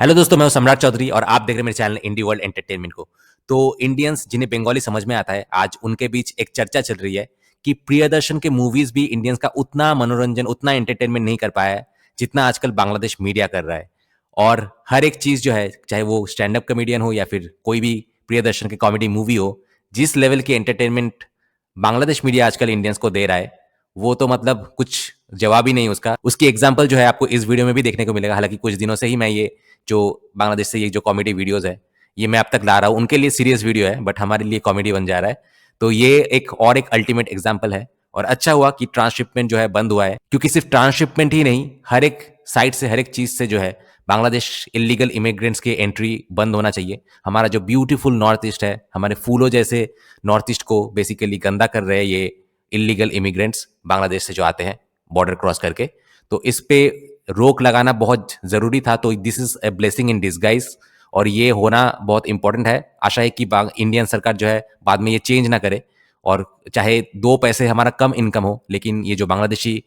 Hello दोस्तों, मैं हूं सम्राट चौधरी और आप देख रहे हैं मेरे चैनल इंडी वर्ल्ड एंटरटेनमेंट को। तो इंडियंस जिन्हें बंगाली समझ में आता है, आज उनके बीच एक चर्चा चल रही है कि प्रियदर्शन के मूवीज भी इंडियंस का उतना मनोरंजन, उतना एंटरटेनमेंट नहीं कर पाया है जितना आजकल बांग्लादेश मीडिया कर रहा है। और हर एक चीज जो है, चाहे वो स्टैंड अप कॉमेडियन हो या फिर कोई भी प्रियदर्शन की कॉमेडी मूवी हो, जिस लेवल की एंटरटेनमेंट बांग्लादेश मीडिया आजकल इंडियंस को दे रहा है, वो तो मतलब कुछ जवाब ही नहीं उसका। उसकी एग्जाम्पल जो है आपको इस वीडियो में भी देखने को मिलेगा। हालांकि कुछ दिनों से ही मैं ये जो बांग्लादेश से ये जो कॉमेडी वीडियोस है, ये मैं अब तक ला रहा हूँ। उनके लिए सीरियस वीडियो है, बट हमारे लिए कॉमेडी बन जा रहा है। तो ये एक अल्टीमेट एग्जाम्पल है। और अच्छा हुआ कि ट्रांसशिपमेंट जो है बंद हुआ है, क्योंकि सिर्फ ट्रांसशिपमेंट ही नहीं, हर एक साइड से, हर एक चीज से जो है बांग्लादेश इलीगल इमिग्रेंट्स की एंट्री बंद होना चाहिए। हमारा जो ब्यूटीफुल नॉर्थ ईस्ट है, हमारे फूलों जैसे नॉर्थ ईस्ट को बेसिकली गंदा कर रहे हैं ये इलीगल इमिग्रेंट्स बांग्लादेश से जो आते हैं बॉर्डर क्रॉस करके। तो इस पे रोक लगाना बहुत जरूरी था। तो this is a blessing in disguise, और ये होना बहुत इंपॉर्टेंट है। आशा है कि इंडियन सरकार जो है बाद में ये चेंज ना करे, और चाहे 2 पैसे हमारा कम इनकम हो, लेकिन ये जो बांग्लादेशी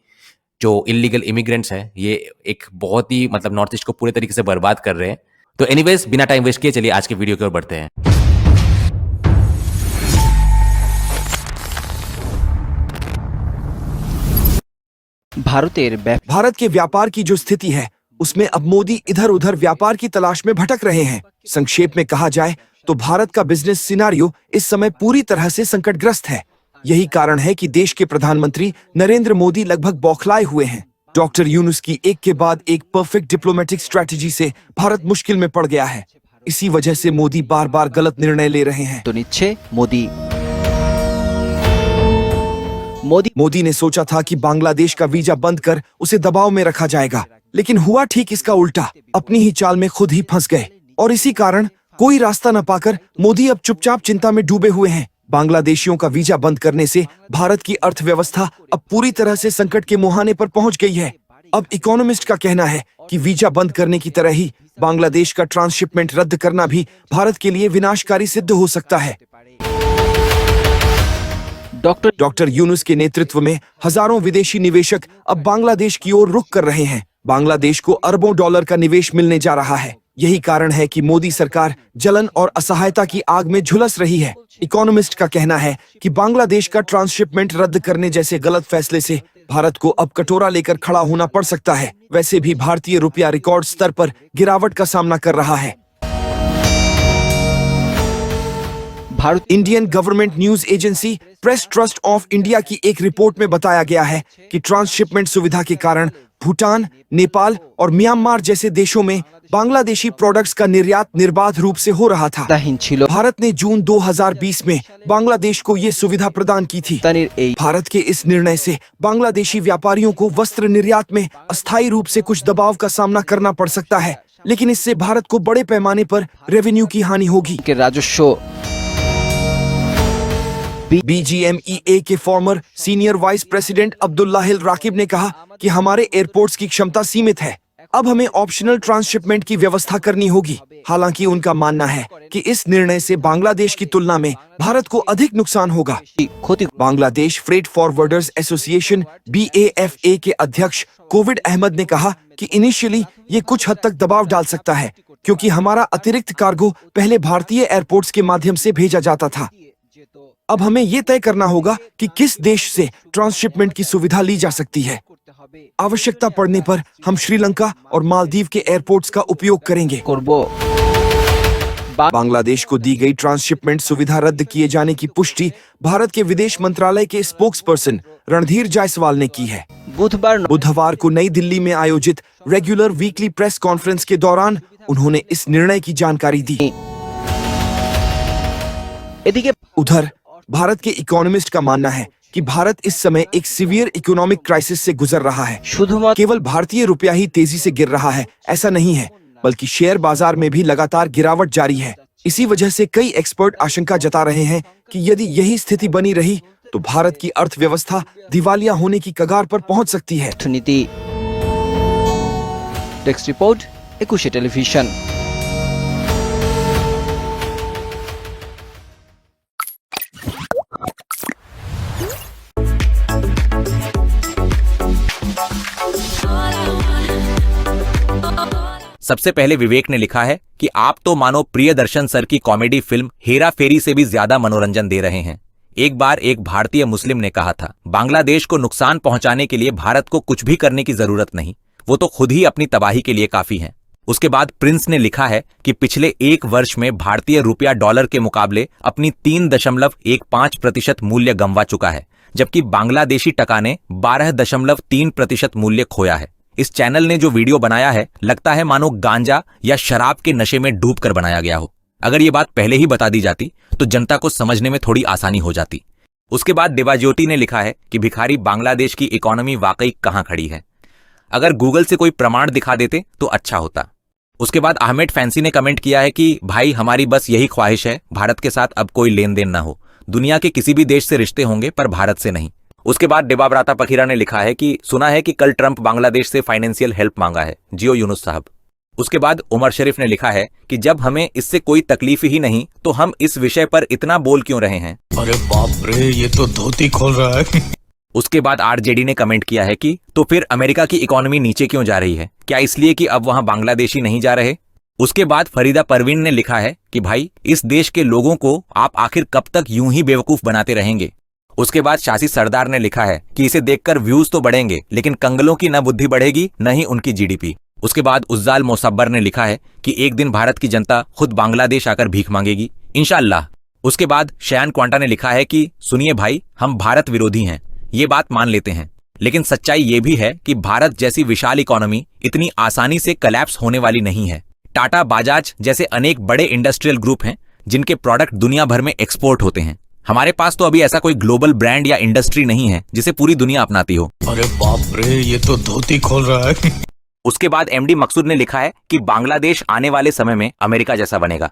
जो इलीगल इमिग्रेंट्स हैं, ये एक बहुत ही मतलब नॉर्थ ईस्ट को पूरे तरीके से बर्बाद कर रहे हैं। तो एनीवेज, बिना टाइम वेस्ट किए चलिए आज के वीडियो की ओर बढ़ते हैं। भारत के व्यापार की जो स्थिति है, उसमें अब मोदी इधर उधर व्यापार की तलाश में भटक रहे हैं। संक्षेप में कहा जाए तो भारत का बिजनेस सिनारियो इस समय पूरी तरह से संकटग्रस्त है। यही कारण है कि देश के प्रधानमंत्री नरेंद्र मोदी लगभग बौखलाए हुए हैं। डॉक्टर यूनुस की एक के बाद एक परफेक्ट डिप्लोमेटिक स्ट्रेटेजी से भारत मुश्किल में पड़ गया है। इसी वजह से मोदी बार बार गलत निर्णय ले रहे हैं। तो नीचे मोदी ने सोचा था कि बांग्लादेश का वीजा बंद कर उसे दबाव में रखा जाएगा, लेकिन हुआ ठीक इसका उल्टा। अपनी ही चाल में खुद ही फंस गए, और इसी कारण कोई रास्ता न पाकर मोदी अब चुपचाप चिंता में डूबे हुए हैं। बांग्लादेशियों का वीजा बंद करने से भारत की अर्थव्यवस्था अब पूरी तरह से संकट के मुहाने पर पहुंच गई है। अब इकोनॉमिस्ट का कहना है कि वीजा बंद करने की तरह ही बांग्लादेश का ट्रांसशिपमेंट रद्द करना भी भारत के लिए विनाशकारी सिद्ध हो सकता है। डॉक्टर यूनुस के नेतृत्व में हजारों विदेशी निवेशक अब बांग्लादेश की ओर रुख कर रहे हैं। बांग्लादेश को अरबों डॉलर का निवेश मिलने जा रहा है। यही कारण है कि मोदी सरकार जलन और असहायता की आग में झुलस रही है। इकोनॉमिस्ट का कहना है कि बांग्लादेश का ट्रांसशिपमेंट रद्द करने जैसे गलत फैसले से भारत को अब कटोरा लेकर खड़ा होना पड़ सकता है। वैसे भी भारतीय रुपया रिकॉर्ड स्तर पर गिरावट का सामना कर रहा है। Indian government news agency press trust of India की एक रिपोर्ट में बताया गया है कि ट्रांसशिपमेंट सुविधा के कारण भूटान, नेपाल और म्यांमार जैसे देशों में बांग्लादेशी प्रोडक्ट्स का निर्यात निर्बाध रूप से हो रहा था। भारत ने जून 2020 में बांग्लादेश को ये सुविधा प्रदान की थी। भारत के इस निर्णय से बांग्लादेशी व्यापारियों को वस्त्र निर्यात में अस्थायी रूप से कुछ दबाव का सामना करना पड़ सकता है, लेकिन इससे भारत को बड़े पैमाने पर रेवेन्यू की हानि होगी। राजस्व BGMEA के farmer senior vice president Abdullahil Raqib ने कहा कि हमारे एयरपोर्ट्स की क्षमता सीमित है। अब हमें ऑप्शनल ट्रांसशिपमेंट की व्यवस्था करनी होगी। हालांकि उनका मानना है कि इस निर्णय से बांग्लादेश की तुलना में भारत को अधिक नुकसान होगा। Bangladesh freight forwarders association BAFA के अध्यक्ष कोविड अहमद ने कहा कि इनिशियली ये कुछ हद तक दबाव डाल सकता है, क्योंकि हमारा अतिरिक्त कार्गो पहले भारतीय एयरपोर्ट्स के माध्यम से भेजा जाता था। अब हमें ये तय करना होगा कि किस देश से ट्रांसशिपमेंट की सुविधा ली जा सकती है। आवश्यकता पड़ने पर हम श्रीलंका और मालदीव के एयरपोर्ट्स का उपयोग करेंगे। बांग्लादेश को दी गई ट्रांसशिपमेंट सुविधा रद्द किए जाने की पुष्टि भारत के विदेश मंत्रालय के स्पोक्सपर्सन रणधीर जायसवाल ने की है। बुधवार को नई दिल्ली में आयोजित रेगुलर वीकली प्रेस कॉन्फ्रेंस के दौरान उन्होंने इस निर्णय की जानकारी दी। उधर भारत के इकोनॉमिस्ट का मानना है कि भारत इस समय एक सीवियर इकोनॉमिक क्राइसिस से गुजर रहा है। केवल भारतीय रुपया ही तेजी से गिर रहा है ऐसा नहीं है, बल्कि शेयर बाजार में भी लगातार गिरावट जारी है। इसी वजह से कई एक्सपर्ट आशंका जता रहे हैं कि यदि यही स्थिति बनी रही तो भारत की अर्थव्यवस्था दिवालिया होने की कगार पर पहुंच सकती है। Text report, Ekushey television. सबसे पहले विवेक ने लिखा है कि आप तो मानो प्रियदर्शन सर की कॉमेडी फिल्म हेरा फेरी से भी ज्यादा मनोरंजन दे रहे हैं। एक बार एक भारतीय मुस्लिम ने कहा था, बांग्लादेश को नुकसान पहुंचाने के लिए भारत को कुछ भी करने की जरूरत नहीं, वो तो खुद ही अपनी तबाही के लिए काफी हैं। उसके बाद प्रिंस ने लिखा है कि पिछले एक वर्ष में भारतीय रुपया डॉलर के मुकाबले अपनी 3.15% मूल्य गंवा चुका है, जबकि बांग्लादेशी टका ने 12.3% मूल्य खोया है। इस चैनल ने जो वीडियो बनाया है लगता है मानो गांजा या शराब के नशे में डूबकर बनाया गया हो। अगर ये बात पहले ही बता दी जाती तो जनता को समझने में थोड़ी आसानी हो जाती। उसके बाद देवाज्योति ने लिखा है कि भिखारी बांग्लादेश की इकोनॉमी वाकई कहां खड़ी है, अगर गूगल से कोई प्रमाण दिखा देते तो अच्छा होता। उसके बाद अहमद फैंसी ने कमेंट किया है कि भाई हमारी बस यही ख्वाहिश है, भारत के साथ अब कोई लेन देन ना हो, दुनिया के किसी भी देश से रिश्ते होंगे पर भारत से नहीं। उसके बाद डिबाब्राता पखीरा ने लिखा है कि सुना है कि कल ट्रंप बांग्लादेश से फाइनेंशियल हेल्प मांगा है, जियो यूनुस साहब। उसके बाद उमर शरीफ ने लिखा है कि जब हमें इससे कोई तकलीफ ही नहीं तो हम इस विषय पर इतना बोल क्यों रहे हैं। अरे बाप रे, ये तो धोती खोल रहा है। उसके बाद आरजेडी ने कमेंट किया है कि तो फिर अमेरिका की इकोनॉमी नीचे क्यों जा रही है, क्या इसलिए कि अब वहां बांग्लादेशी नहीं जा रहे। उसके बाद फरीदा परवीन ने लिखा है कि भाई इस देश के लोगों को आप आखिर कब तक यूं ही बेवकूफ बनाते रहेंगे। उसके बाद शासी सरदार ने लिखा है कि इसे देखकर व्यूज तो बढ़ेंगे लेकिन कंगलों की न बुद्धि बढ़ेगी न ही उनकी जीडीपी। उसके बाद उज्जाल मोसब्बर ने लिखा है कि एक दिन भारत की जनता खुद बांग्लादेश आकर भीख मांगेगी इंशाअल्लाह। उसके बाद शयान क्वांटा ने लिखा है कि सुनिए भाई, हम भारत विरोधी हैं, ये बात मान लेते हैं, लेकिन सच्चाई ये भी है कि भारत जैसी विशाल इकोनॉमी इतनी आसानी से कलैप्स होने वाली नहीं है। टाटा, बाजाज जैसे अनेक बड़े इंडस्ट्रियल ग्रुप हैं जिनके प्रोडक्ट दुनिया भर में एक्सपोर्ट होते हैं। हमारे पास तो अभी ऐसा कोई ग्लोबल ब्रांड या इंडस्ट्री नहीं है जिसे पूरी दुनिया अपनाती हो। अरे बाप रे, ये तो धोती खोल रहा है। उसके बाद एमडी मकसूद ने लिखा है कि बांग्लादेश आने वाले समय में अमेरिका जैसा बनेगा।